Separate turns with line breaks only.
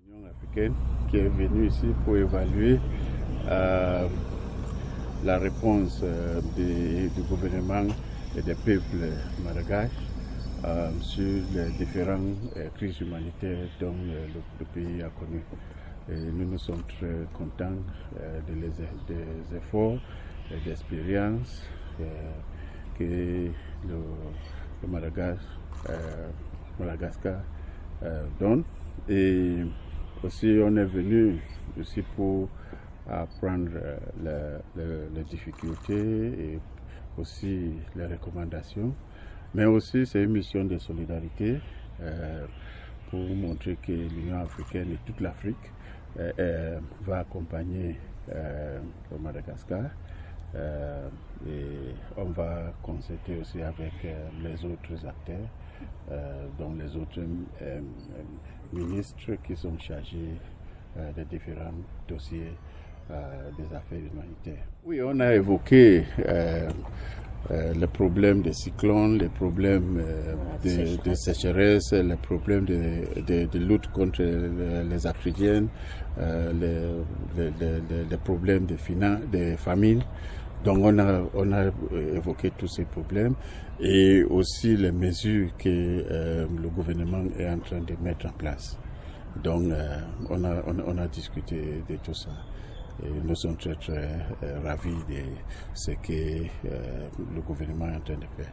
L'Union africaine qui est venue ici pour évaluer la réponse du gouvernement et des peuples malgaches sur les différentes crises humanitaires dont le pays a connu. Et nous sommes très contents des efforts et d'expériences que le Madagascar donne. Et aussi, on est venu aussi pour apprendre les difficultés et aussi les recommandations. Mais aussi, c'est une mission de solidarité pour montrer que l'Union africaine et toute l'Afrique va accompagner le Madagascar. Et on va concerter aussi avec les autres acteurs, dont les autres ministres qui sont chargés des différents dossiers des affaires humanitaires. Oui, on a évoqué les problèmes des cyclones, les problèmes de sécheresse, les problèmes de lutte contre les Africains, les problèmes de famine. Donc on a évoqué tous ces problèmes et aussi les mesures que le gouvernement est en train de mettre en place. Donc on a discuté de tout ça. Et nous sommes très ravis de ce que le gouvernement est en train de faire.